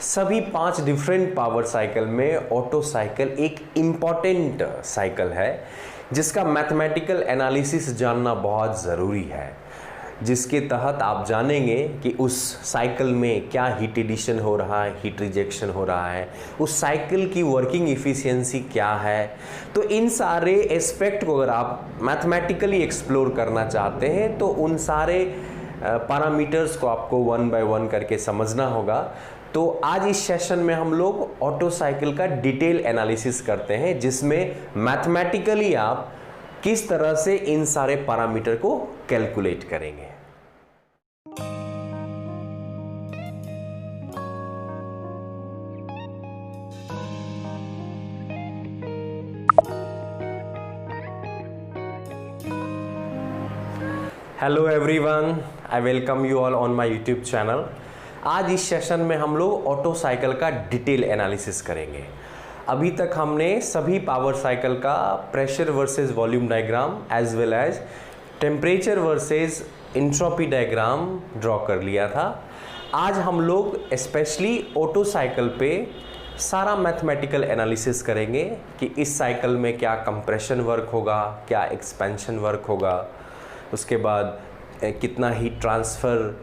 सभी 5 different power cycle में auto cycle एक इम्पॉर्टेंट साइकिल है जिसका मैथमेटिकल एनालिसिस जानना बहुत ज़रूरी है, जिसके तहत आप जानेंगे कि उस साइकिल में क्या हीट एडिशन हो रहा है, हीट रिजेक्शन हो रहा है, उस साइकिल की वर्किंग इफ़िशियंसी क्या है। तो इन सारे एस्पेक्ट को अगर आप मैथमेटिकली एक्सप्लोर करना चाहते हैं तो उन सारे पैरामीटर्स को आपको वन बाय वन करके समझना होगा। तो आज इस सेशन में हम लोग ऑटो साइकिल का डिटेल एनालिसिस करते हैं, जिसमें मैथमेटिकली आप किस तरह से इन सारे पैरामीटर को कैलकुलेट करेंगे। Hello everyone, I welcome you all on my YouTube channel. आज इस सेशन में हम लोग ऑटो साइकिल का डिटेल एनालिसिस करेंगे। अभी तक हमने सभी पावर साइकिल का pressure versus volume diagram as well as temperature versus entropy diagram draw कर लिया था। आज हम लोग स्पेशली ऑटो साइकिल पे सारा मैथमेटिकल एनालिसिस करेंगे कि इस साइकिल में क्या कंप्रेशन वर्क होगा, क्या एक्सपेंशन वर्क होगा, उसके बाद कितना हीट ट्रांसफ़र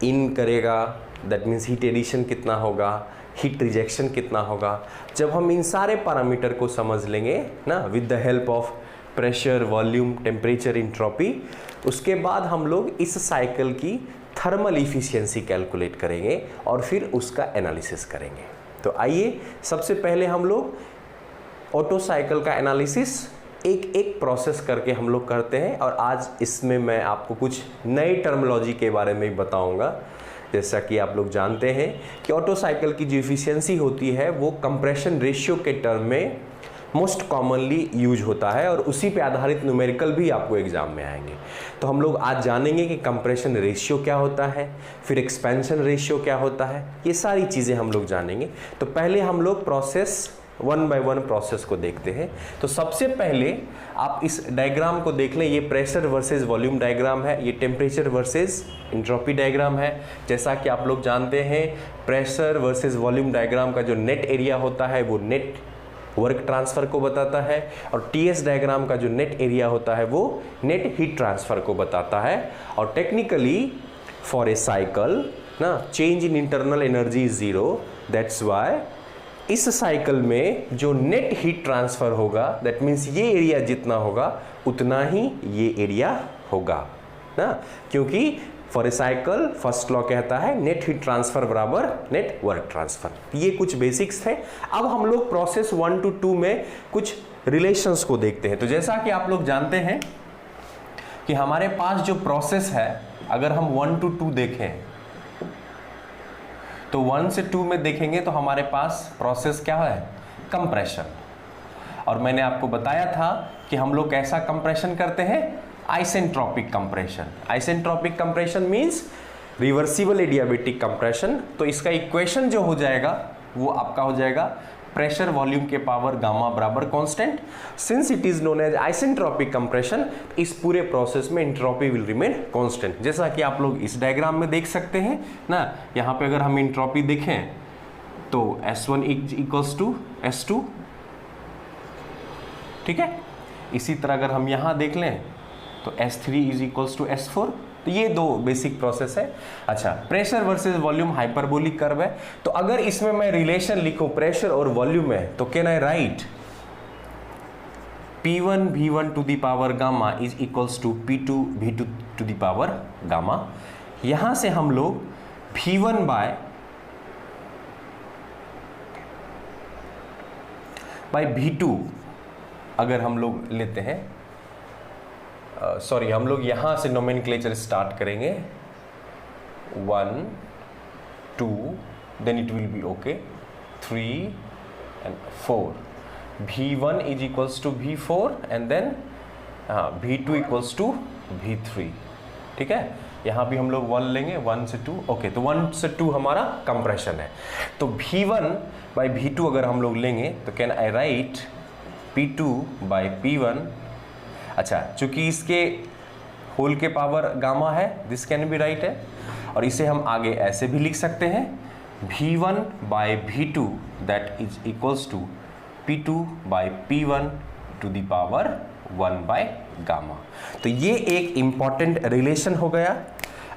इन करेगा, दैट मीन्स हीट एडिशन कितना होगा, हीट रिजेक्शन कितना होगा। जब हम इन सारे पैरामीटर को समझ लेंगे ना with the help of pressure, volume, temperature, entropy, उसके बाद हम लोग इस साइकिल की थर्मल इफिशियंसी कैलकुलेट करेंगे और फिर उसका एनालिसिस करेंगे। तो आइए सबसे पहले हम लोग ऑटो साइकिल का एनालिसिस एक एक प्रोसेस करके हम लोग करते हैं, और आज इसमें मैं आपको कुछ नई टर्मिनोलॉजी के बारे में बताऊंगा। जैसा कि आप लोग जानते हैं कि ऑटो साइकिल की जो इफिशियंसी होती है वो कंप्रेशन रेशियो के टर्म में मोस्ट कॉमनली यूज होता है, और उसी पे आधारित न्यूमेरिकल भी आपको एग्जाम में आएंगे। तो हम लोग आज जानेंगे कि कंप्रेशन रेशियो क्या होता है, फिर एक्सपेंशन रेशियो क्या होता है, ये सारी चीज़ें हम लोग जानेंगे। तो पहले हम लोग process one by one process को देखते हैं। तो सबसे पहले आप इस डायग्राम को देख लें, ये प्रेशर वर्सेस वॉल्यूम डायग्राम है, ये टेम्परेचर वर्सेस एंट्रोपी डायग्राम है। जैसा कि आप लोग जानते हैं प्रेशर वर्सेस वॉल्यूम डायग्राम का जो नेट एरिया होता है वो नेट वर्क ट्रांसफ़र को बताता है, और टीएस डायग्राम का जो नेट एरिया होता है वो नेट हीट ट्रांसफ़र को बताता है। और टेक्निकली फॉर ए साइकिल ना change in internal energy is zero, that's why इस साइकिल में जो नेट हीट ट्रांसफ़र होगा, दैट मीन्स ये एरिया जितना होगा उतना ही ये एरिया होगा ना, क्योंकि for a cycle first law कहता है नेट हीट ट्रांसफ़र बराबर नेट वर्क ट्रांसफ़र। ये कुछ बेसिक्स थे। अब हम लोग प्रोसेस 1 to 2 में कुछ रिलेशंस को देखते हैं। तो जैसा कि आप लोग जानते हैं कि हमारे पास जो प्रोसेस है, अगर हम 1 to 2 देखें तो 1 से 2 में देखेंगे तो हमारे पास प्रोसेस क्या है, कंप्रेशन। और मैंने आपको बताया था कि हम लोग कैसा कंप्रेशन करते हैं, isentropic compression. Isentropic compression means reversible adiabatic compression. तो इसका इक्वेशन जो हो जाएगा वो आपका हो जाएगा प्रेशर वॉल्यूम के पावर गामा बराबर constant. Since it is known as isentropic compression, इस पूरे प्रोसेस में एंट्रोपी विल रिमेन कांस्टेंट। जैसा कि आप लोग इस डायग्राम में देख सकते हैं ना, यहाँ पे अगर हम एंट्रोपी देखें तो S1 इक्वल्स टू S2, ठीक है। इसी तरह अगर हम यहाँ देख लें तो S3 is equals to S4। तो ये दो बेसिक प्रोसेस है। अच्छा, pressure versus volume hyperbolic curve है। तो अगर इसमें मैं रिलेशन लिखूं प्रेशर और वॉल्यूम में, तो can I write P1 V1 to the power gamma is equals to P2 V2 to the power gamma. यहां से हम लोग V1 बाय V2 अगर हम लोग लेते हैं, सॉरी हम लोग यहाँ से नोमेनक्लेचर स्टार्ट करेंगे 1 2 then it will be okay 3 and 4। V1 is equals to V4 and then V2 equals to V3, ठीक है। यहाँ भी हम लोग 1 लेंगे, 1 से 2, ओके। तो 1 से 2 हमारा कंप्रेशन है। तो V1 बाय V2 अगर हम लोग लेंगे तो can I right P2 bye P1। अच्छा, चूंकि इसके होल के पावर गामा है, दिस कैन बी राइट है, और इसे हम आगे ऐसे भी लिख सकते हैं V1 by V2 that is equals to P2 by P1 to the power 1 by gamma. तो ये एक इंपॉर्टेंट रिलेशन हो गया।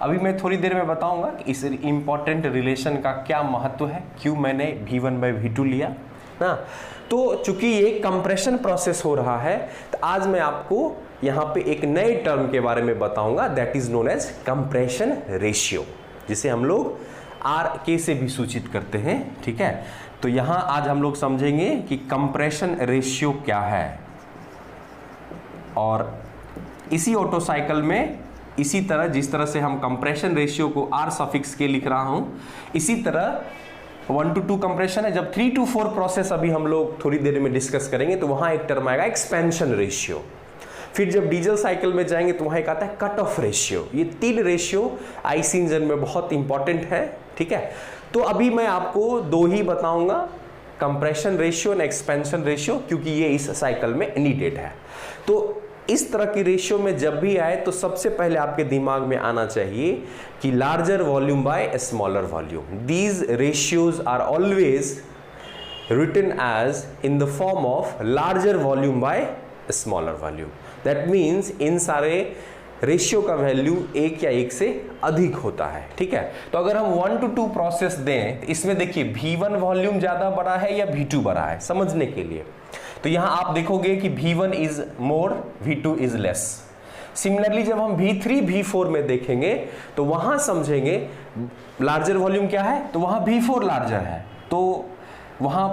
अभी मैं थोड़ी देर में बताऊंगा कि इस इंपॉर्टेंट रिलेशन का क्या महत्व है, क्यों मैंने V1 by V2 लिया ना। तो चूंकि ये कंप्रेशन प्रोसेस हो रहा है, तो आज मैं आपको यहाँ पे एक नए टर्म के बारे में बताऊंगा, that is known as compression ratio, जिसे हम लोग RK से भी सूचित करते हैं। ठीक है, तो यहाँ आज हम लोग समझेंगे कि कंप्रेशन रेशियो क्या है, और इसी ऑटो साइकिल में इसी तरह जिस तरह से हम कंप्रेशन रेशियो को R सफिक्स के लिख रहा हूं, इसी तरह 1 to 2 कंप्रेशन है। जब 3 to 4 प्रोसेस अभी हम लोग थोड़ी देर में डिस्कस करेंगे, तो वहां एक टर्म आएगा एक्सपेंशन रेशियो। फिर जब डीजल साइकिल में जाएंगे तो वहां एक आता है कट ऑफ रेशियो। ये 3 रेशियो आईसी इंजन में बहुत इंपॉर्टेंट है। ठीक है, तो अभी मैं आपको 2 ही बताऊंगा, compression ratio and expansion ratio, क्योंकि ये इस साइकिल में नीडेड है। तो इस तरह की रेशियो में जब भी आए तो सबसे पहले आपके दिमाग में आना चाहिए कि larger volume by smaller volume. These ratios are always written as in the form of larger volume by smaller volume. That means in सारे रेशियो का वैल्यू 1 या 1 से अधिक होता है। ठीक है, तो अगर हम 1 to 2 प्रोसेस दें, तो इसमें देखिए V1 वॉल्यूम ज्यादा बड़ा है या V2 बड़ा है, समझने के लिए। तो यहां आप देखोगे कि V1 is more, V2 is less. Similarly जब हम V3 V4 में देखेंगे तो वहां समझेंगे लार्जर वॉल्यूम क्या है, तो वहां V4 लार्जर है, तो वहां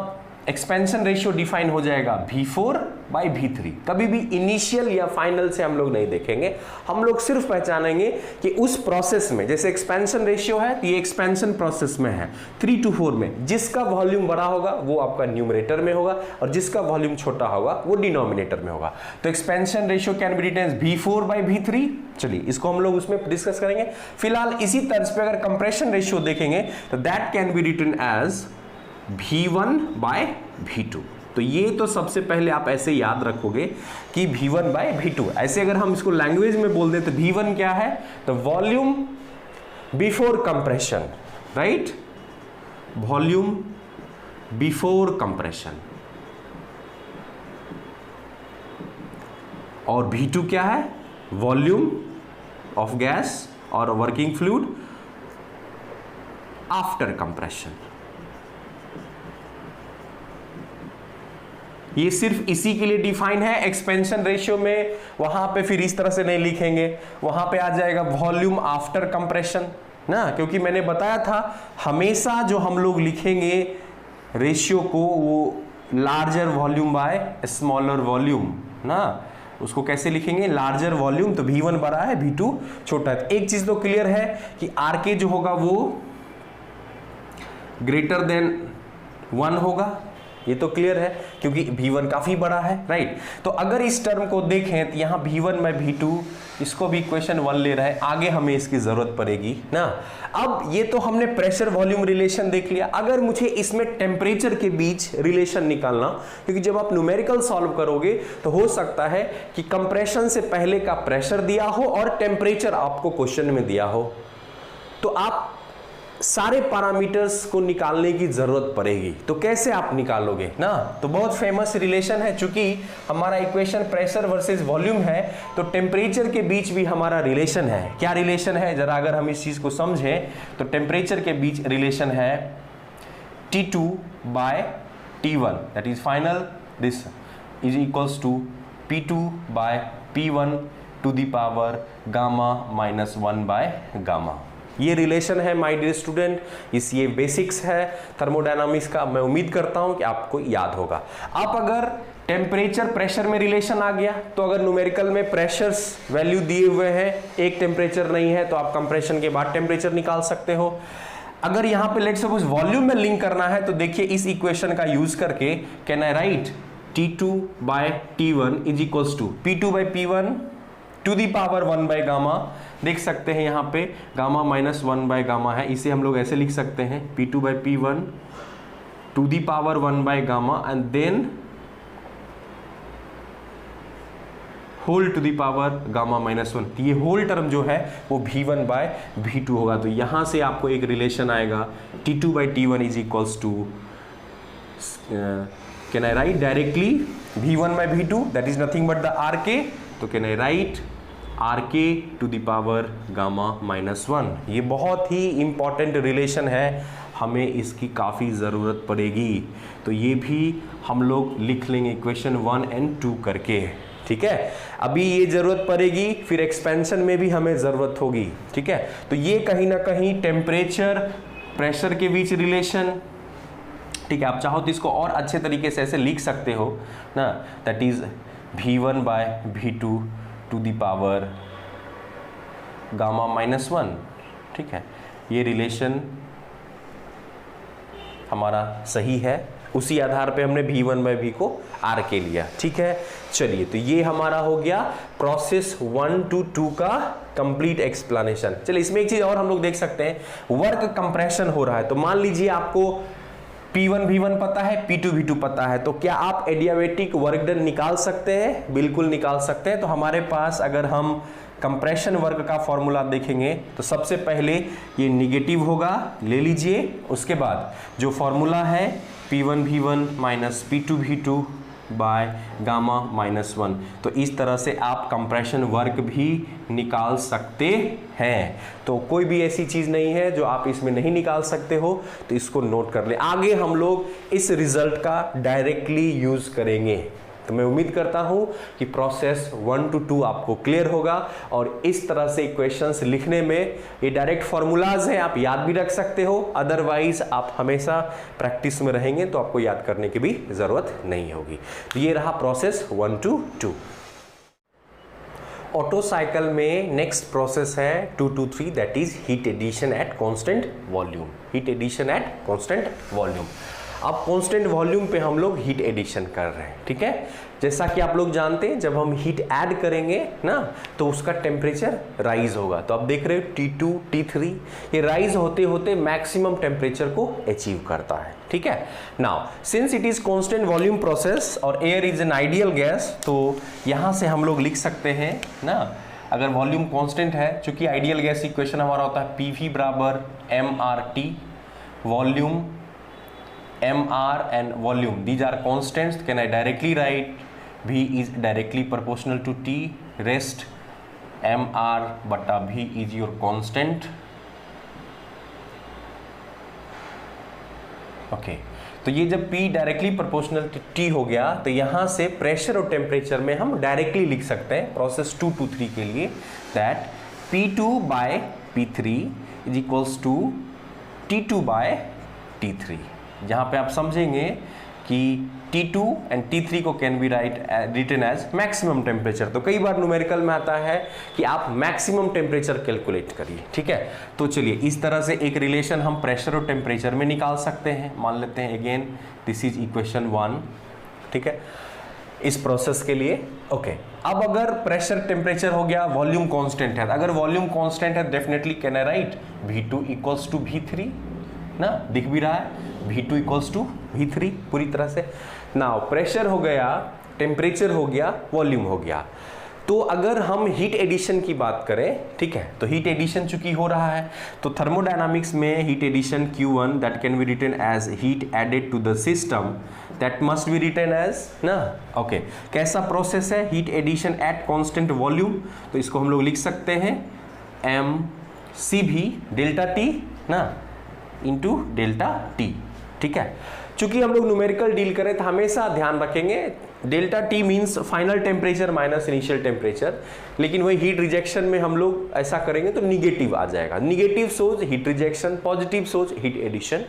एक्सपेंशन रेशियो डिफाइन हो जाएगा V4 by V3। कभी भी इनिशियल या फाइनल से हम लोग नहीं देखेंगे, हम लोग सिर्फ पहचानेंगे कि उस प्रोसेस में, जैसे एक्सपेंशन रेशियो है तो ये एक्सपेंशन प्रोसेस में है 3 to 4 में, जिसका वॉल्यूम बड़ा होगा वो आपका न्यूमरेटर में होगा और जिसका वॉल्यूम छोटा होगा वो डिनोमिनेटर में होगा। तो expansion ratio can be written as V4 by V3। चलिए इसको हम लोग उसमें डिस्कस करेंगे। फिलहाल इसी तर्ज पे अगर कंप्रेशन रेशियो देखेंगे तो that can be written as V1 by V2। तो ये तो सबसे पहले आप ऐसे याद रखोगे कि V1 by V2। ऐसे अगर हम इसको लैंग्वेज में बोल दें तो V1 क्या है, तो volume before compression, right, volume before compression. और V2 क्या है, वॉल्यूम ऑफ गैस और वर्किंग फ्लूइड आफ्टर कंप्रेशन। ये सिर्फ इसी के लिए डिफाइन है। एक्सपेंशन रेशियो में वहां पे फिर इस तरह से नहीं लिखेंगे, वहां पे आ जाएगा वॉल्यूम आफ्टर कंप्रेशन ना, क्योंकि मैंने बताया था हमेशा जो हम लोग लिखेंगे रेशियो को वो larger volume by smaller volume ना, उसको कैसे लिखेंगे, लार्जर वॉल्यूम, तो V1 बड़ा है V2 छोटा है। तो एक चीज तो क्लियर है कि RK जो होगा वो ग्रेटर देन 1 होगा, ये तो क्लियर है क्योंकि V1 काफी बड़ा है, राइट। तो अगर इस टर्म को देखें तो यहाँ V1 by V2, इसको भी इक्वेशन 1 ले रहा है, आगे हमें इसकी जरूरत पड़ेगी ना। अब ये तो हमने प्रेशर वॉल्यूम रिलेशन देख लिया। अगर मुझे इसमें टेम्परेचर के बीच रिलेशन निकालना, क्योंकि जब आप न्यूमेरिकल सॉल्व करोगे तो हो सकता है कि कंप्रेशन से पहले का प्रेशर दिया हो और टेम्परेचर आपको क्वेश्चन में दिया हो, तो आप सारे पैरामीटर्स को निकालने की जरूरत पड़ेगी। तो कैसे आप निकालोगे ना, तो बहुत फेमस रिलेशन है, चूंकि हमारा इक्वेशन प्रेशर वर्सेस वॉल्यूम है, तो टेम्परेचर के बीच भी हमारा रिलेशन है। क्या रिलेशन है, जरा अगर हम इस चीज को समझें तो टेम्परेचर के बीच रिलेशन है T2 by T1, that is final, this is equals to P2 by P1 to the power gamma minus 1 by gamma. ये रिलेशन है माय डियर स्टूडेंट, ये बेसिक्स है थर्मोडायनामिक्स का। मैं उम्मीद करता हूं कि आपको याद होगा। अब अगर टेम्परेचर प्रेशर में रिलेशन आ गया, तो अगर न्यूमेरिकल में प्रेशर्स वैल्यू दिए हुए हैं, एक टेम्परेचर नहीं है, तो आप कंप्रेशन के बाद टेम्परेचर निकाल सकते हो। अगर यहां पे लेट्स सपोज वॉल्यूम में लिंक करना है, तो देखिए इस इक्वेशन का यूज करके can I write T2 by T1 is equals to P2 by P1 to the power 1 by gamma. देख सकते हैं यहाँ पे गामा माइनस 1 बाय गामा है, इसे हम लोग ऐसे लिख सकते हैं P2 by P1 to the power 1 by gamma and then whole to the power gamma minus 1, ये होल टर्म जो है वो V1/V2 होगा। तो यहां से आपको एक रिलेशन आएगा T2/T1 is equals to, can I write directly V1/V2 that is nothing but the RK, तो can I write RK to the power gamma minus 1। ये बहुत ही इंपॉर्टेंट रिलेशन है, हमें इसकी काफ़ी ज़रूरत पड़ेगी। तो ये भी हम लोग लिख लेंगे इक्वेशन 1 और 2 करके, ठीक है। अभी ये ज़रूरत पड़ेगी, फिर एक्सपेंशन में भी हमें ज़रूरत होगी, ठीक है। तो ये कहीं ना कहीं टेम्परेचर प्रेशर के बीच रिलेशन, ठीक है। आप चाहो तो इसको और अच्छे तरीके से ऐसे लिख सकते हो ना, that is V1/V2 to the power gamma minus 1, ठीक है। ये रिलेशन हमारा सही है, उसी आधार पे हमने V1/V को RK लिया, ठीक है। चलिए, तो ये हमारा हो गया प्रोसेस 1 to 2 का कंप्लीट एक्सप्लेनेशन। चलिए, इसमें एक चीज और हम लोग देख सकते हैं, वर्क कंप्रेशन हो रहा है। तो मान लीजिए आपको P1 V1 पता है, P2 V2 पता है, तो क्या आप एडियाबेटिक वर्क डन निकाल सकते हैं? बिल्कुल निकाल सकते हैं। तो हमारे पास अगर हम कंप्रेशन वर्क का फॉर्मूला देखेंगे तो सबसे पहले ये निगेटिव होगा, ले लीजिए। उसके बाद जो फॉर्मूला है P1 V1 minus P2 V2 by gamma minus 1, तो इस तरह से आप कंप्रेशन वर्क भी निकाल सकते हैं। तो कोई भी ऐसी चीज़ नहीं है जो आप इसमें नहीं निकाल सकते हो, तो इसको नोट कर ले। आगे हम लोग इस रिजल्ट का डायरेक्टली यूज़ करेंगे। तो मैं उम्मीद करता हूं कि प्रोसेस 1 to 2 आपको क्लियर होगा, और इस तरह से इक्वेशंस लिखने में ये डायरेक्ट फॉर्मूलाज हैं, आप याद भी रख सकते हो। अदरवाइज आप हमेशा प्रैक्टिस में रहेंगे तो आपको याद करने की भी जरूरत नहीं होगी। तो ये रहा प्रोसेस 1 to 2। ऑटो साइकिल में नेक्स्ट प्रोसेस है 2 to 3, that is heat addition at constant volume. Heat addition at constant volume. अब कांस्टेंट वॉल्यूम पे हम लोग हीट एडिशन कर रहे हैं, ठीक है। जैसा कि आप लोग जानते हैं, जब हम हीट ऐड करेंगे ना तो उसका टेम्परेचर राइज होगा। तो आप देख रहे हो T2 T3 ये राइज होते होते मैक्सिमम टेम्परेचर को अचीव करता है, ठीक है। Now since it is constant volume process और air is an ideal gas, तो यहां से हम लोग लिख सकते हैं ना, अगर वॉल्यूम कांस्टेंट है, चूंकि आइडियल गैस इक्वेशन हमारा होता है PV बराबर mRT, volume mR and volume, these are constants. Can I directly write V is directly proportional to T, rest mR बटा V is your constant. Okay, तो ये जब P directly proportional to T हो गया, तो यहां से प्रेशर और टेम्परेचर में हम डायरेक्टली लिख सकते हैं प्रोसेस 2 to 3 के लिए, that P2/P3 is equals to T2/T3। जहां पे आप समझेंगे कि T2 एंड T3 को can be written as maximum temperature. तो कई बार न्यूमेरिकल में आता है कि आप मैक्सिमम टेम्परेचर कैलकुलेट करिए, ठीक है। तो चलिए, इस तरह से एक रिलेशन हम प्रेशर और टेम्परेचर में निकाल सकते हैं। मान लेते हैं अगेन दिस इज इक्वेशन 1, ठीक है, इस प्रोसेस के लिए। ओके, अब अगर प्रेशर टेम्परेचर हो गया, वॉल्यूम कांस्टेंट है, अगर वॉल्यूम कांस्टेंट है definitely can I write V2 equals to V3 ना, दिख भी रहा है V2 इक्वल्स टू V3 पूरी तरह से। नाउ प्रेशर हो गया, टेम्परेचर हो गया, वॉल्यूम हो गया। तो अगर हम हीट एडिशन की बात करें, ठीक है, तो हीट एडिशन चूंकि हो रहा है, तो थर्मोडायनामिक्स में heat addition Q1 that can be written as heat added to the system, that must be written as ना। ओके, कैसा प्रोसेस है heat addition at constant volume, तो इसको हम लोग लिख सकते हैं mCV डेल्टा T ना इंटू डेल्टा T, ठीक है। चूंकि हम लोग न्यूमेरिकल डील करें तो हमेशा ध्यान रखेंगे delta T means final temperature minus initial temperature, लेकिन वही हीट रिजेक्शन में हम लोग ऐसा करेंगे तो निगेटिव आ जाएगा। निगेटिव सोच हीट रिजेक्शन, पॉजिटिव सोच हीट एडिशन।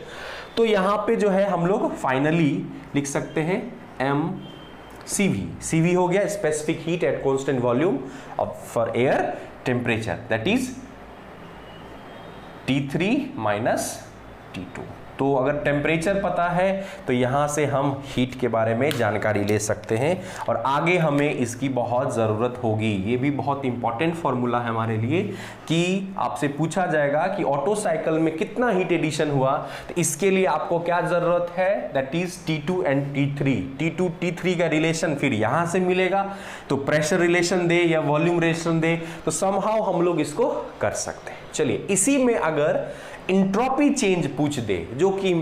तो यहाँ पे जो है हम लोग फाइनली लिख सकते हैं mCV। CV हो गया specific heat at constant volume for air temperature, that is T3 minus T2। तो अगर टेम्परेचर पता है तो यहाँ से हम हीट के बारे में जानकारी ले सकते हैं और आगे हमें इसकी बहुत ज़रूरत होगी। ये भी बहुत इंपॉर्टेंट फॉर्मूला है हमारे लिए कि आपसे पूछा जाएगा कि ऑटो साइकिल में कितना हीट एडिशन हुआ, तो इसके लिए आपको क्या ज़रूरत है, that is T2 and T3। T2 T3 का रिलेशन फिर यहाँ से मिलेगा, तो प्रेशर रिलेशन दे या वॉल्यूम रिलेशन दे तो समहाउ हम लोग इसको कर सकते हैं। चलिए, इसी में अगर इंट्रोपी चेंज पूछ दे, जो कि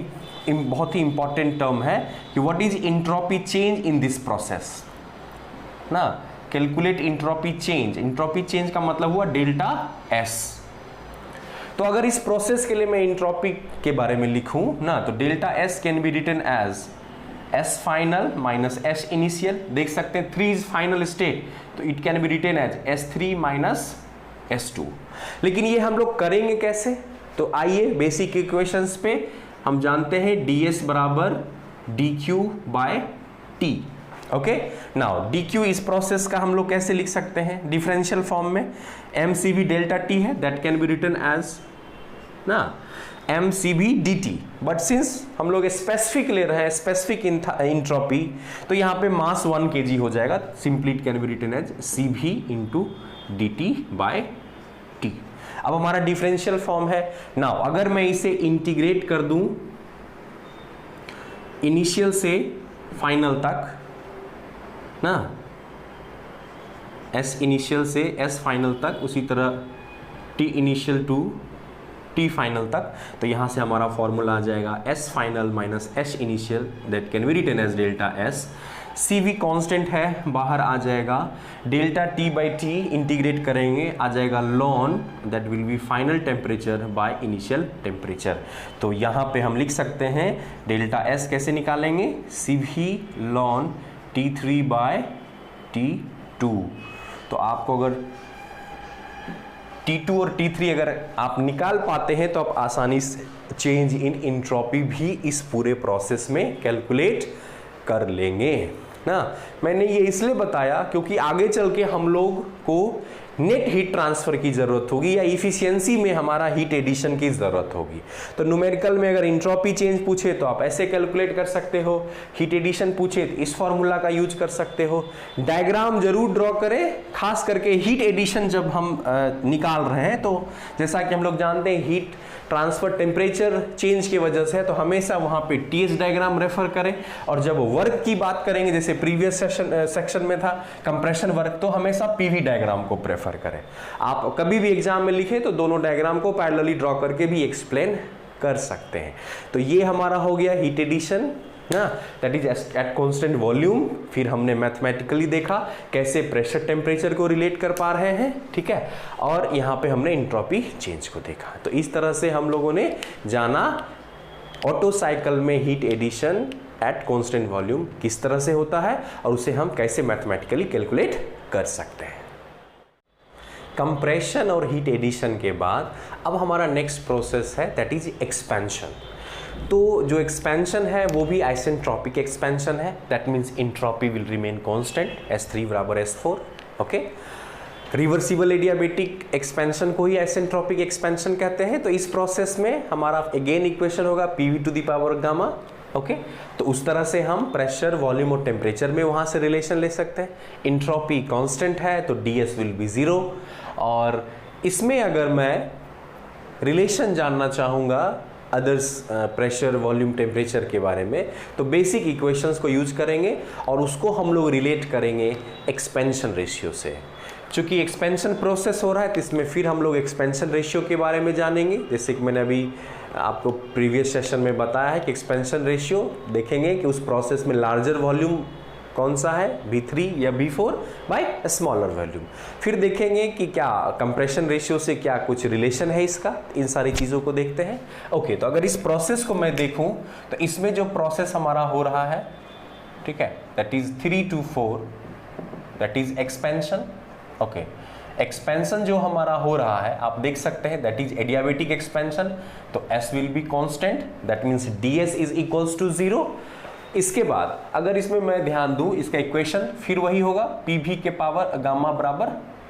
बहुत ही इंपॉर्टेंट टर्म है कि what is entropy change in this process ना, calculate entropy change. Entropy change का मतलब हुआ डेल्टा एस। तो अगर इस प्रोसेस के लिए मैं इंट्रोपी के बारे में लिखूं ना, तो delta S can be written as S final minus S initial. देख सकते हैं 3 इज फाइनल स्टेट, तो it can be written as S3 minus S2। लेकिन ये हम लोग करेंगे कैसे, तो आइए बेसिक इक्वेशंस पे हम जानते हैं ds बराबर dq by t। Okay, now dq इस प्रोसेस का हम लोग कैसे लिख सकते हैं, डिफरेंशियल फॉर्म में mcv डेल्टा t है, that can be written as ना mcv dt। बट सिंस हम लोग स्पेसिफिक ले रहे हैं, स्पेसिफिक इंट्रोपी, तो यहाँ पे मास 1 kg हो जाएगा, simply it can be written as cv into dt by t। अब हमारा डिफरेंशियल फॉर्म है। नाउ अगर मैं इसे इंटीग्रेट कर दूं इनिशियल से फाइनल तक ना, S इनिशियल से S फाइनल तक, उसी तरह T initial to T final तक, तो यहां से हमारा फॉर्मूला आ जाएगा S final minus S initial, that can be written as delta S। CV constant है, बाहर आ जाएगा, delta T by T integrate करेंगे, आ जाएगा ln, that will be final temperature by initial temperature. तो यहाँ पे हम लिख सकते हैं डेल्टा S कैसे निकालेंगे, CV lawn T3 by T2। तो आपको अगर T2 और T3 अगर आप निकाल पाते हैं तो आप आसानी से चेंज इन इंट्रोपी भी इस पूरे प्रोसेस में कैलकुलेट कर लेंगे ना। मैंने ये इसलिए बताया क्योंकि आगे चल के हम लोग को नेट हीट ट्रांसफर की जरूरत होगी या इफिशियंसी में हमारा हीट एडिशन की जरूरत होगी। तो न्यूमेरिकल में अगर इंट्रोपी चेंज पूछे तो आप ऐसे कैलकुलेट कर सकते हो, हीट एडिशन पूछे तो इस फॉर्मूला का यूज कर सकते हो। डायग्राम जरूर ड्रॉ करें, खास करके हीट एडिशन जब हम निकाल रहे हैं, तो जैसा कि हम लोग जानते हैं हीट ट्रांसफर टेम्परेचर चेंज की वजह से है, तो हमेशा वहां पे TH डायग्राम रेफर करें। और जब वर्क की बात करेंगे, जैसे प्रीवियस सेक्शन में था कंप्रेशन वर्क, तो हमेशा PV डायग्राम को प्रेफर करें। आप कभी भी एग्जाम में लिखे तो दोनों डायग्राम को पैरेलली ड्रॉ करके भी एक्सप्लेन कर सकते हैं। तो ये हमारा हो गया हीट एडिशन ना, that is eight constant volume. फिर हमने मैथमेटिकली देखा कैसे प्रेशर टेम्परेचर को रिलेट कर पा रहे हैं, ठीक है, और यहाँ पे हमने इंट्रोपी चेंज को देखा। तो इस तरह से हम लोगों ने जाना ऑटो साइकिल में heat addition at constant volume किस तरह से होता है और उसे हम कैसे मैथमेटिकली कैलकुलेट कर सकते हैं। कंप्रेशन और हीट एडिशन के बाद अब हमारा नेक्स्ट प्रोसेस है, दैट इज एक्सपेंशन। तो जो एक्सपेंशन है वो भी आइसेंट्रोपिक एक्सपेंशन है, that means entropy will remain constant, S3 बराबर S4। Okay, reversible adiabatic expansion को ही आइसेंट्रोपिक एक्सपेंशन कहते हैं। तो इस प्रोसेस में हमारा अगेन इक्वेशन होगा PV to the power gamma. Okay, तो उस तरह से हम प्रेशर, वॉल्यूम और टेम्परेचर में वहां से रिलेशन ले सकते हैं। इंट्रोपी कांस्टेंट है तो DS विल बी 0। और इसमें अगर मैं रिलेशन जानना चाहूँगा अदर्स प्रेशर, वॉल्यूम, टेम्परेचर के बारे में, तो बेसिक इक्वेशंस को यूज करेंगे और उसको हम लोग रिलेट करेंगे एक्सपेंशन रेशियो से। चूंकि एक्सपेंशन प्रोसेस हो रहा है तो इसमें फिर हम लोग एक्सपेंशन रेशियो के बारे में जानेंगे। जैसे कि मैंने अभी आपको प्रीवियस सेशन में बताया है कि एक्सपेंशन रेशियो देखेंगे कि उस प्रोसेस में लार्जर वॉल्यूम कौन सा है, V3 या V4 बाय स्मॉलर वॉल्यूम। फिर देखेंगे कि क्या कंप्रेशन रेशियो से क्या कुछ रिलेशन है इसका, इन सारी चीज़ों को देखते हैं। ओके, तो अगर इस प्रोसेस को मैं देखूं तो इसमें जो प्रोसेस हमारा हो रहा है, ठीक है, that is 3 to 4, that is expansion. Okay, expansion जो हमारा हो रहा है आप देख सकते हैं, दैट इज एडियाबेटिक एक्सपेंशन। तो S will be constant, that means DS is equals to 0। इसके बाद अगर इसमें मैं ध्यान दूं, इसका इक्वेशन फिर वही होगा, PV के पावर गामा बराबर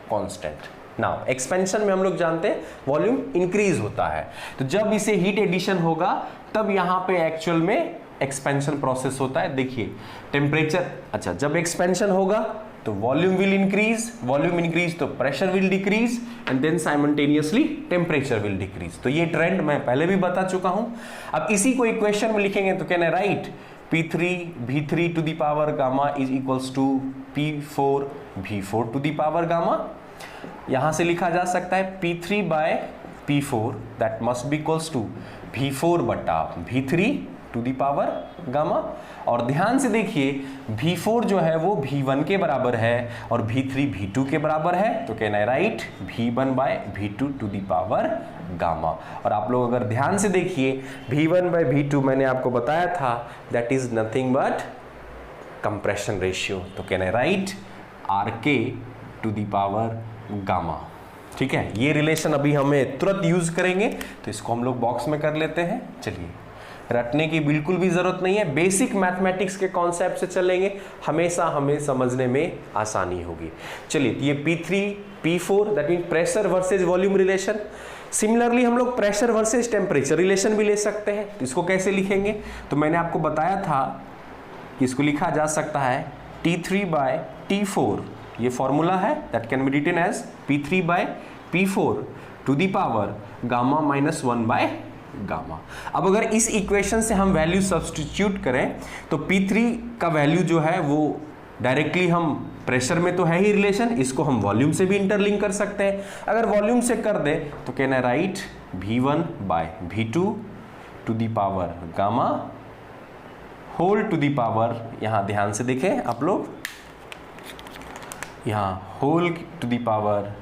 कांस्टेंट। नाउ एक्सपेंशन में हम लोग जानते हैं वॉल्यूम इंक्रीज होता है, तो जब इसे हीट एडिशन होगा तब यहाँ पे एक्चुअल में एक्सपेंशन प्रोसेस होता है। देखिए टेम्परेचर, अच्छा जब एक्सपेंशन होगा तो वॉल्यूम विल इंक्रीज तो pressure will decrease and then simultaneously temperature will decrease. तो ये ट्रेंड मैं पहले भी बता चुका हूं। अब इसी को इक्वेशन में लिखेंगे तो कहना write P3 V3 to the power gamma is equals to P4 V4 to the power gamma. यहां से लिखा जा सकता है P3 by P4 that must be equals to V4 बटा V3 to the power gamma. और ध्यान से देखिए V4 जो है वो V1 के बराबर है और V3 V2 के बराबर है, तो कहना है write V1 by V2 to the power gamma. और आप लोग अगर ध्यान से देखिए V1 बाय V2 मैंने आपको बताया था that is nothing but compression ratio, तो कहना है write RK to the power gamma. ठीक है, ये रिलेशन अभी हमें तुरंत यूज करेंगे, तो इसको हम लोग बॉक्स में कर लेते हैं। चलिए, रटने की बिल्कुल भी जरूरत नहीं है, बेसिक मैथमेटिक्स के कॉन्सेप्ट से चलेंगे, हमेशा हमें समझने में आसानी होगी। चलिए, ये P3 P4 that mean pressure versus volume relation. Similarly हम लोग प्रेशर वर्सेज टेम्परेचर रिलेशन भी ले सकते हैं। तो इसको कैसे लिखेंगे, तो मैंने आपको बताया था कि इसको लिखा जा सकता है T3 बाय T4, ये फॉर्मूला है that can be written as P3 by P4 to the power gamma minus 1 by gamma. अब अगर इस इक्वेशन से हम वैल्यू सब्स्टिट्यूट करें तो P3 का वैल्यू जो है वो डायरेक्टली हम प्रेशर में तो है ही रिलेशन, इसको हम वॉल्यूम से भी इंटरलिंक कर सकते हैं। अगर वॉल्यूम से कर दे तो कहना है write V1 by V2 to the power gamma whole to the power, यहां ध्यान से देखें आप लोग, यहाँ whole to the power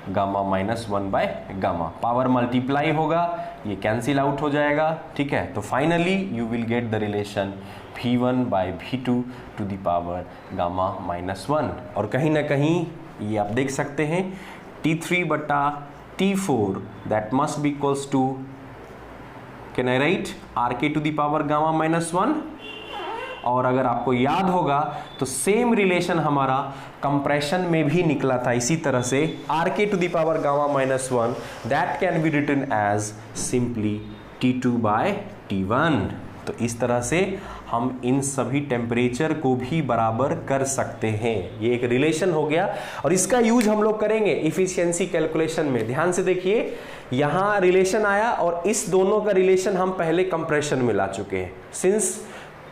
gamma minus 1 by gamma. Power multiply होगा, ये कैंसिल आउट हो जाएगा। ठीक है, तो finally you will get the relation V1 by V2 to the power gamma minus 1। और कहीं ना कहीं ये आप देख सकते हैं T3 बटा T4 that must be equals to, can I write RK to the power gamma minus 1। और अगर आपको याद होगा तो सेम रिलेशन हमारा कंप्रेशन में भी निकला था इसी तरह से, RK to the power gamma minus 1 that can be written as simply T2 by T1। तो इस तरह से हम इन सभी टेम्परेचर को भी बराबर कर सकते हैं। ये एक रिलेशन हो गया और इसका यूज हम लोग करेंगे इफिशियंसी कैलकुलेशन में। ध्यान से देखिए, यहां रिलेशन आया और इस दोनों का रिलेशन हम पहले कंप्रेशन में ला चुके हैं। सिंस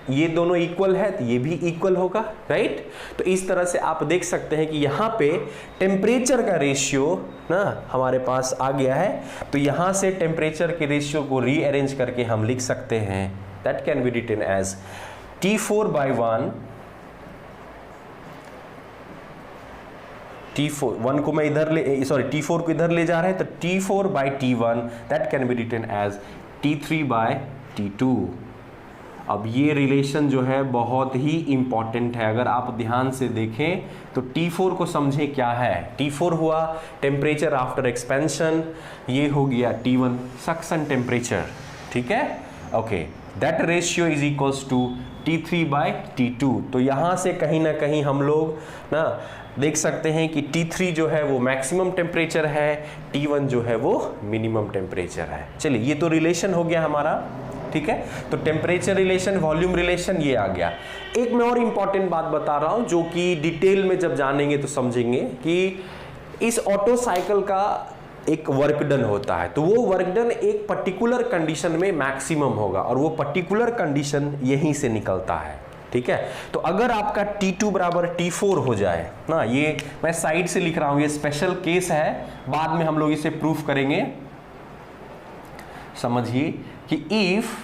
ये दोनों इक्वल है तो ये भी इक्वल होगा, राइट। तो इस तरह से आप देख सकते हैं कि यहाँ पे टेम्परेचर का रेशियो ना हमारे पास आ गया है, तो यहाँ से टेम्परेचर के रेशियो को रीअरेंज करके हम लिख सकते हैं that can be written as T4 by 1, T4 को मैं इधर T4 को इधर ले जा रहे हैं, तो T4 by T1 that can be written as T3 by T2। अब ये रिलेशन जो है बहुत ही इंपॉर्टेंट है, अगर आप ध्यान से देखें तो T4 को समझें क्या है। T4 हुआ टेम्परेचर आफ्टर एक्सपेंशन, ये हो गया T1 सक्शन टेम्परेचर, ठीक है, okay. That ratio is equals to T3 by T2। तो यहाँ से कहीं ना कहीं हम लोग ना देख सकते हैं कि T3 जो है वो मैक्सिमम टेम्परेचर है, T1 जो है वो मिनिमम टेम्परेचर है। चलिए, ये तो रिलेशन हो गया हमारा, ठीक है। तो टेम्परेचर रिलेशन, वॉल्यूम रिलेशन ये आ गया। एक मैं और इंपॉर्टेंट बात बता रहा हूं जो कि डिटेल में जब जानेंगे तो समझेंगे कि इस ऑटो साइकिल का एक वर्क डन होता है, तो वो वर्क डन एक पर्टिकुलर कंडीशन में मैक्सिमम होगा और वो पर्टिकुलर कंडीशन यहीं से निकलता है, ठीक है। तो अगर आपका T2 बराबर T4 हो जाए ना, ये मैं साइड से लिख रहा हूं, ये स्पेशल केस है, बाद में हम लोग इसे प्रूफ करेंगे। समझिए कि if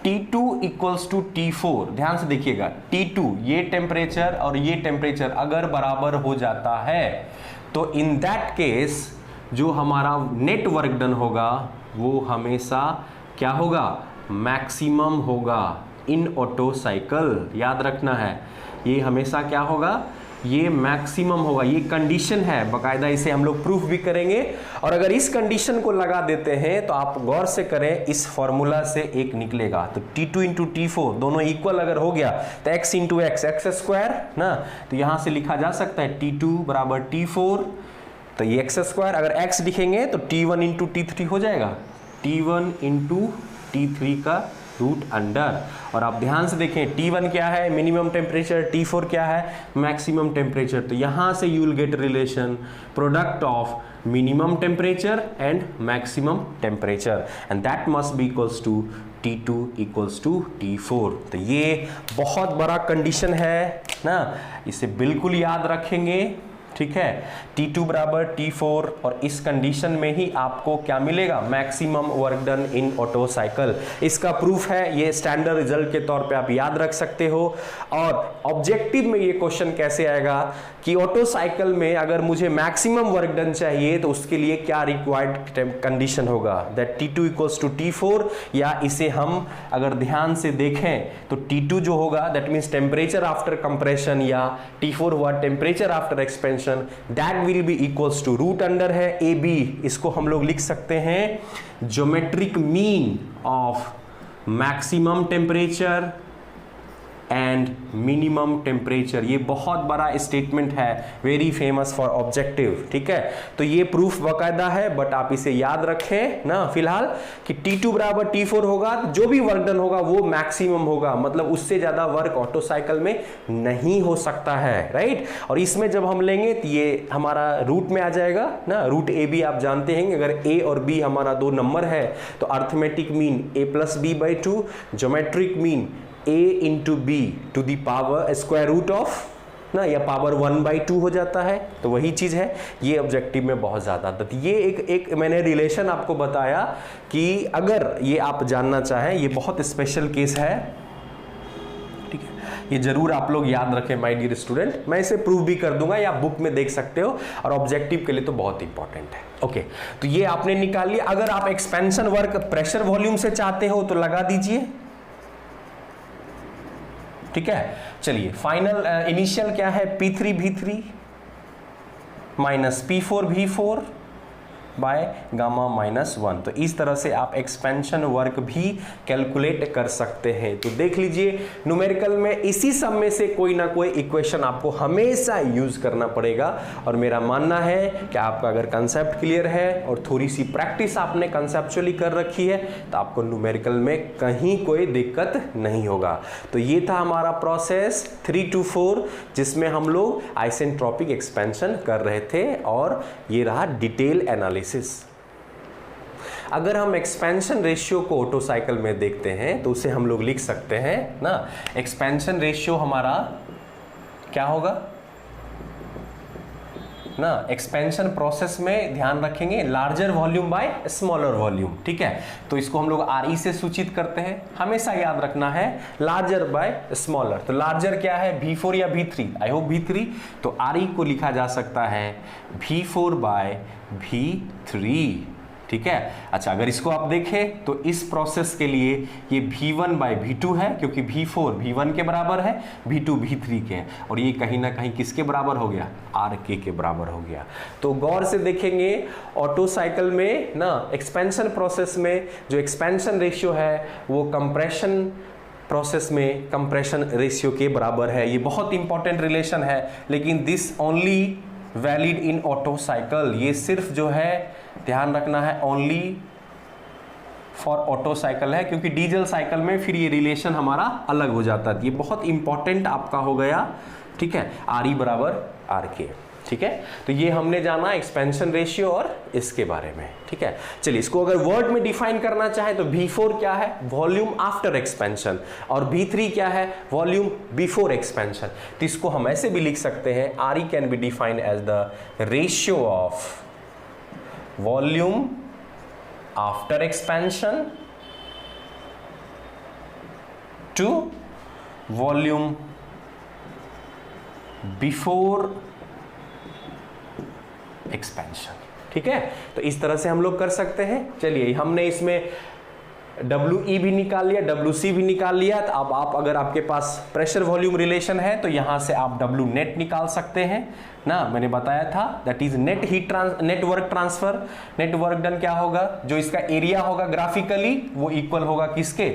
T2 equals to T4, ध्यान से देखिएगा, T2 ये टेम्परेचर और ये टेम्परेचर अगर बराबर हो जाता है तो इन दैट केस जो हमारा नेट वर्क डन होगा वो हमेशा क्या होगा, मैक्सिमम होगा इन ऑटो साइकिल। याद रखना है, ये हमेशा क्या होगा, ये मैक्सिमम होगा। ये कंडीशन है, बकायदा इसे हम लोग प्रूफ भी करेंगे। और अगर इस कंडीशन को लगा देते हैं तो आप गौर से करें, इस फॉर्मूला से एक निकलेगा, तो T2 इंटू T4 दोनों इक्वल अगर हो गया तो x into x, x square ना, तो यहां से लिखा जा सकता है T2 बराबर T4 तो ये एक्स स्क्वायर, अगर एक्स लिखेंगे तो T1 इंटू T3 हो जाएगा, T1 इंटू T3 का रूट अंडर। और आप ध्यान से देखें T1 क्या है, मिनिमम टेम्परेचर, T4 क्या है, मैक्सिमम टेम्परेचर। तो यहां से you will get relation product of minimum temperature and maximum temperature, and that must be equals to T2 equals to T4। तो ये बहुत बड़ा कंडीशन है ना, इसे बिल्कुल याद रखेंगे, ठीक है। T2 बराबर T4, और इस कंडीशन में ही आपको क्या मिलेगा, maximum work done in auto cycle. इसका प्रूफ है, ये स्टैंडर्ड रिजल्ट के तौर पे आप याद रख सकते हो। और ऑब्जेक्टिव में ये क्वेश्चन कैसे आएगा कि ऑटो साइकिल में अगर मुझे मैक्सिमम वर्क डन चाहिए तो उसके लिए क्या रिक्वायर्ड कंडीशन होगा, that T2 equals to T4, या इसे हम अगर ध्यान से देखें तो T2 जो होगा that means temperature after compression, या T4 हुआ temperature after expansion, that will be equals to root under है AB, इसको हम लोग लिख सकते हैं geometric mean of maximum temperature and minimum temperature. ये बहुत बड़ा स्टेटमेंट है, वेरी फेमस फॉर ऑब्जेक्टिव, ठीक है। तो ये प्रूफ बकायदा है, बट आप इसे याद रखें ना फिलहाल कि T2 बराबर T4 होगा, जो भी वर्क डन होगा वो मैक्सिमम होगा, मतलब उससे ज्यादा वर्क ऑटो साइकिल में नहीं हो सकता है, राइट। और इसमें जब हम लेंगे तो ये हमारा रूट में आ जाएगा ना, रूट AB आप जानते हैं, अगर A और B हमारा दो नंबर है तो arithmetic mean A plus B by 2, geometric mean A into B to the power square root of ना, या पावर 1/2 हो जाता है। तो वही चीज है, ये ऑब्जेक्टिव में बहुत ज्यादा। तो ये एक मैंने रिलेशन आपको बताया कि अगर ये आप जानना चाहें, ये बहुत स्पेशल केस है, ठीक है। ये जरूर आप लोग याद रखें माय डियर स्टूडेंट, मैं इसे प्रूव भी कर दूंगा या बुक में देख सकते हो, और ऑब्जेक्टिव के लिए तो बहुत इंपॉर्टेंट है। ओके, तो ये आपने निकाल लिया। अगर आप एक्सपेंशन वर्क प्रेशर वॉल्यूम से चाहते हो तो लगा दीजिए, ठीक है। चलिए फाइनल इनिशियल क्या है, P3 V3 minus P4 V4 by gamma -1। तो इस तरह से आप एक्सपेंशन वर्क भी कैलकुलेट कर सकते हैं। तो देख लीजिए न्यूमेरिकल में इसी सब में से कोई ना कोई इक्वेशन आपको हमेशा यूज करना पड़ेगा, और मेरा मानना है कि आपका अगर कंसेप्ट क्लियर है और थोड़ी सी प्रैक्टिस आपने कंसेप्चुअली कर रखी है तो आपको न्यूमेरिकल में कहीं कोई दिक्कत नहीं होगा। तो ये था हमारा प्रोसेस 3 to 4, जिसमें हम लोग आइसेंट्रोपिक एक्सपेंशन कर रहे थे, और ये रहा डिटेल एनालिसिस। अगर हम एक्सपेंशन रेशियो को ऑटो साइकिल में देखते हैं तो उसे हम लोग लिख सकते हैं ना, एक्सपेंशन रेशियो हमारा क्या होगा ना, एक्सपेंशन प्रोसेस में ध्यान रखेंगे larger volume by smaller volume, ठीक है। तो इसको हम लोग RE से सूचित करते हैं, हमेशा याद रखना है लार्जर बाय स्मॉलर। तो लार्जर क्या है, V4 या V3, आई होप V3, तो RE को लिखा जा सकता है V4 बाय V3, ठीक है। अच्छा, अगर इसको आप देखें तो इस प्रोसेस के लिए ये V1 बाय V2 है, क्योंकि V4 V1 के बराबर है, V2 V3 के है, और ये कहीं ना कहीं किसके बराबर हो गया, RK के बराबर हो गया। तो गौर से देखेंगे ऑटो साइकिल में ना, एक्सपेंशन प्रोसेस में जो एक्सपेंशन रेशियो है वो कंप्रेशन प्रोसेस में कंप्रेशन रेशियो के बराबर है। ये बहुत इंपॉर्टेंट रिलेशन है, लेकिन this only valid in auto cycle. ये सिर्फ जो है ध्यान रखना है ओनली फॉर ऑटो साइकिल है, क्योंकि डीजल साइकिल में फिर ये रिलेशन हमारा अलग हो जाता है। ये बहुत इंपॉर्टेंट आपका हो गया, ठीक है, RE बराबर RK, ठीक है। तो ये हमने जाना एक्सपेंशन रेशियो और इसके बारे में, ठीक है। चलिए इसको अगर वर्ड में डिफाइन करना चाहे तो V4 क्या है, वॉल्यूम आफ्टर एक्सपेंशन, और V3 क्या है, वॉल्यूम बिफोर एक्सपेंशन। तो इसको हम ऐसे भी लिख सकते हैं, RE can be defined as the ratio of volume after expansion to volume before expansion, ठीक है। तो इस तरह से हम लोग कर सकते हैं। चलिए हमने इसमें WE भी निकाल लिया, WC भी निकाल लिया। तो अब आप अगर आपके पास प्रेशर वॉल्यूम रिलेशन है तो यहां से आप W नेट निकाल सकते हैं ना, मैंने बताया था that is net heat net work transfer. Net work done क्या होगा, जो इसका एरिया होगा ग्राफिकली वो इक्वल होगा किसके,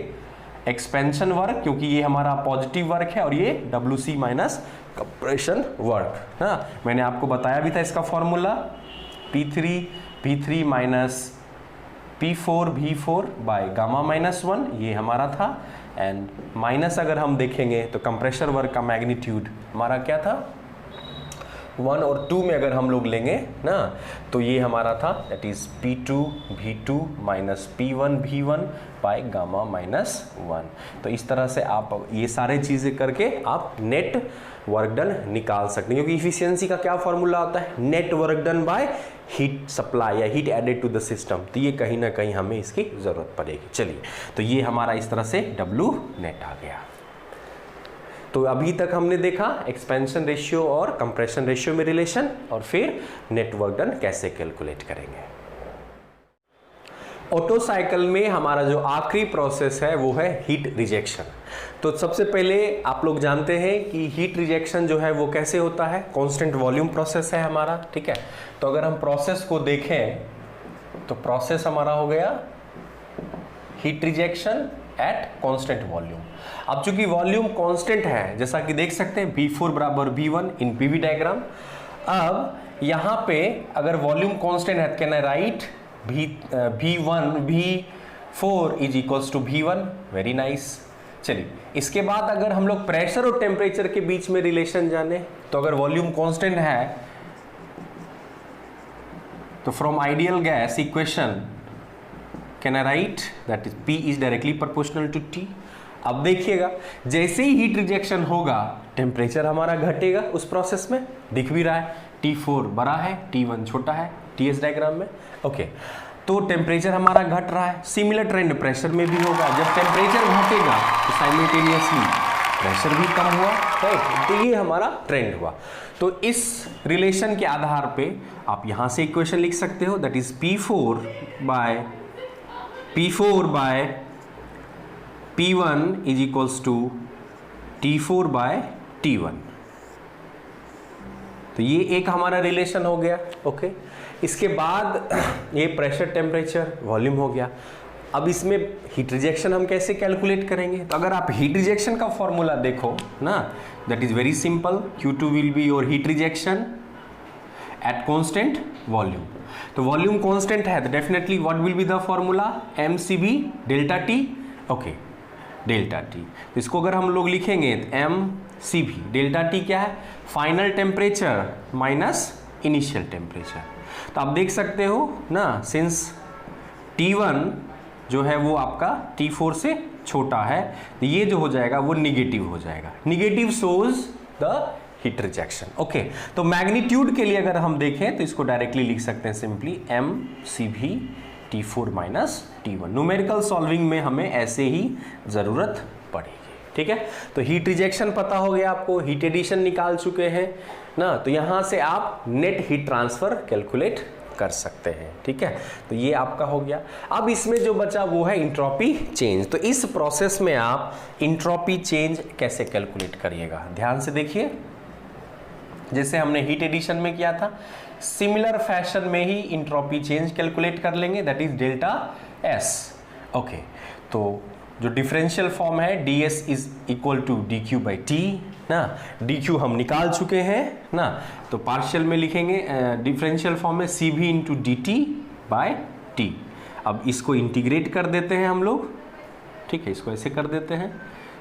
एक्सपेंशन वर्क, क्योंकि ये हमारा पॉजिटिव वर्क है, और ये WC माइनस कंप्रेशन वर्क ना। मैंने आपको बताया भी था इसका formula, P3 V3 minus P4 V4 by gamma minus 1, ये हमारा था। एंड माइनस अगर हम देखेंगे तो कंप्रेशर वर्क का मैग्नीट्यूड हमारा क्या था, 1 और 2 में अगर हम लोग लेंगे ना तो ये हमारा था that is P2 V2 minus P1 V1 by gamma minus 1। तो इस तरह से आप ये सारे चीज़ें करके आप नेट वर्क डन निकाल सकते हैं, क्योंकि इफिशियंसी का क्या फॉर्मूला होता है, net work done by heat supply या heat added to the system. तो ये कहीं ना कहीं हमें इसकी ज़रूरत पड़ेगी। चलिए, तो ये हमारा इस तरह से W नेट आ गया। तो अभी तक हमने देखा एक्सपेंशन रेशियो और कंप्रेशन रेशियो में रिलेशन, और फिर नेट वर्क डन कैसे कैलकुलेट करेंगे। ऑटो साइकिल में हमारा जो आखिरी प्रोसेस है वो है हीट रिजेक्शन। तो सबसे पहले आप लोग जानते हैं कि हीट रिजेक्शन जो है वो कैसे होता है, कांस्टेंट वॉल्यूम प्रोसेस है हमारा, ठीक है। तो अगर हम प्रोसेस को देखें तो प्रोसेस हमारा हो गया heat rejection eight constant volume. अब चूंकि वॉल्यूम कांस्टेंट है, जैसा कि देख सकते हैं V4 बराबर V1 इन PV डायग्राम। अब यहाँ पे अगर वॉल्यूम कांस्टेंट है, can I write V1 V4 is equals to V1। Very nice. चलिए, इसके बाद अगर हम लोग प्रेशर और टेम्परेचर के बीच में रिलेशन जाने, तो अगर वॉल्यूम कांस्टेंट है तो from ideal gas equation can I write that is P is directly proportional to T। अब देखिएगा, जैसे ही हीट रिजेक्शन होगा टेम्परेचर हमारा घटेगा, उस प्रोसेस में दिख भी रहा है T4 बड़ा है, T1 छोटा है TS डायग्राम में। ओके, तो टेम्परेचर हमारा घट रहा है। सिमिलर ट्रेंड प्रेशर में भी होगा, जब टेम्परेचर घटेगा तो साइमल्टेनियसली प्रेशर भी कम हुआ, राइट। तो ये हमारा ट्रेंड हुआ। तो इस रिलेशन के आधार पे आप यहाँ से इक्वेशन लिख सकते हो, that is P4 by P1 is equals to T4 by T1। तो ये एक हमारा रिलेशन हो गया। ओके, इसके बाद ये प्रेशर टेम्परेचर वॉल्यूम हो गया। अब इसमें हीट रिजेक्शन हम कैसे कैलकुलेट करेंगे, तो अगर आप हीट रिजेक्शन का फॉर्मूला देखो ना, that is very simple, Q2 will be your heat rejection eight constant volume. तो वॉल्यूम कांस्टेंट है तो definitely what will be the formula, mCv delta T। Okay, delta T, तो इसको अगर हम लोग लिखेंगे तो mCv डेल्टा T क्या है, final temperature minus initial temperature. तो आप देख सकते हो ना, सिंस T1 जो है वो आपका T4 से छोटा है, तो ये जो हो जाएगा वो निगेटिव हो जाएगा। Negative shows the heat rejection. Okay, तो मैग्नीट्यूड के लिए अगर हम देखें तो इसको डायरेक्टली लिख सकते हैं simply mCv T4 minus T1। Numerical solving में हमें ऐसे ही जरूरत पड़ेगी, ठीक है। तो हीट रिजेक्शन पता हो गया आपको, हीट एडिशन निकाल चुके हैं ना, तो यहां से आप नेट हीट ट्रांसफर कैलकुलेट कर सकते हैं, ठीक है। तो ये आपका हो गया। अब इसमें जो बचा वो है इंट्रोपी चेंज। तो इस प्रोसेस में आप इंट्रोपी चेंज कैसे कैलकुलेट करिएगा, ध्यान से देखिए। जैसे हमने हीट एडिशन में किया था, सिमिलर फैशन में ही इंट्रोपी चेंज कैलकुलेट कर लेंगे, that is delta S। Okay, तो जो डिफरेंशियल फॉर्म है ds is equal to dq by T ना, dq हम निकाल चुके हैं ना, तो पार्शियल में लिखेंगे डिफरेंशियल फॉर्म में cv into dt by T. अब इसको इंटीग्रेट कर देते हैं हम लोग, ठीक है, इसको ऐसे कर देते हैं,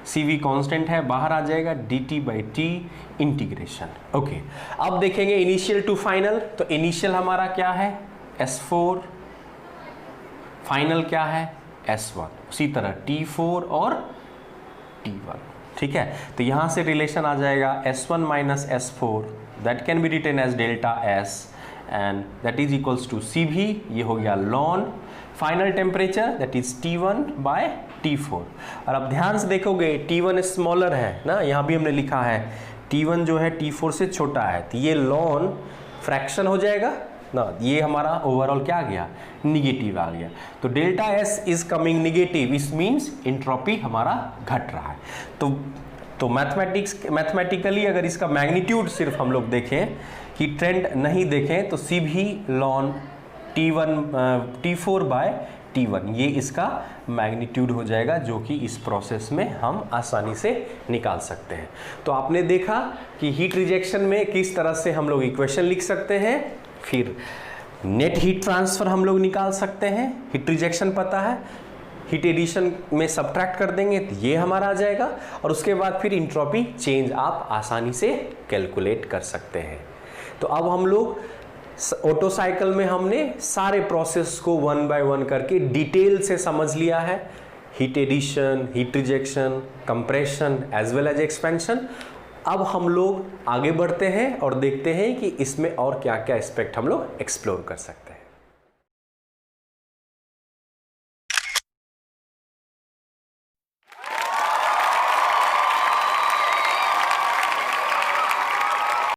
cv कांस्टेंट है बाहर आ जाएगा, dt by T integration. Okay, अब देखेंगे इनिशियल टू फाइनल। तो इनिशियल हमारा क्या है S4, फाइनल क्या है S1, उसी तरह T4 और T1, ठीक है। तो यहां से रिलेशन आ जाएगा S1 minus S4, that can be written as delta S and that is equals to CV, ये हो गया ln final temperature that is T1 by T4। और अब ध्यान से देखोगे T1 स्मॉलर है ना, यहाँ भी हमने लिखा है T1 जो है T4 से छोटा है, तो ये लॉन फ्रैक्शन हो जाएगा ना, ये हमारा ओवरऑल क्या आ गया, निगेटिव आ गया। तो delta S is coming negative, इस मीन्स इंट्रोपी हमारा घट रहा है। तो मैथमेटिकली अगर इसका मैग्नीट्यूड सिर्फ हम लोग देखें कि ट्रेंड नहीं देखें, तो CV lawn T4 by T1 ये इसका मैग्नीट्यूड हो जाएगा, जो कि इस प्रोसेस में हम आसानी से निकाल सकते हैं। तो आपने देखा कि हीट रिजेक्शन में किस तरह से हम लोग इक्वेशन लिख सकते हैं, फिर नेट हीट ट्रांसफर हम लोग निकाल सकते हैं, हीट रिजेक्शन पता है, हीट एडिशन में सबट्रैक्ट कर देंगे तो ये हमारा आ जाएगा, और उसके बाद फिर इंट्रोपी चेंज आप आसानी से कैलकुलेट कर सकते हैं। तो अब हम लोग ऑटो साइकिल में हमने सारे प्रोसेस को 1 बाय 1 करके डिटेल से समझ लिया है, heat addition, heat rejection, compression as well as expansion. अब हम लोग आगे बढ़ते हैं और देखते हैं कि इसमें और क्या क्या एस्पेक्ट हम लोग एक्सप्लोर कर सकते हैं।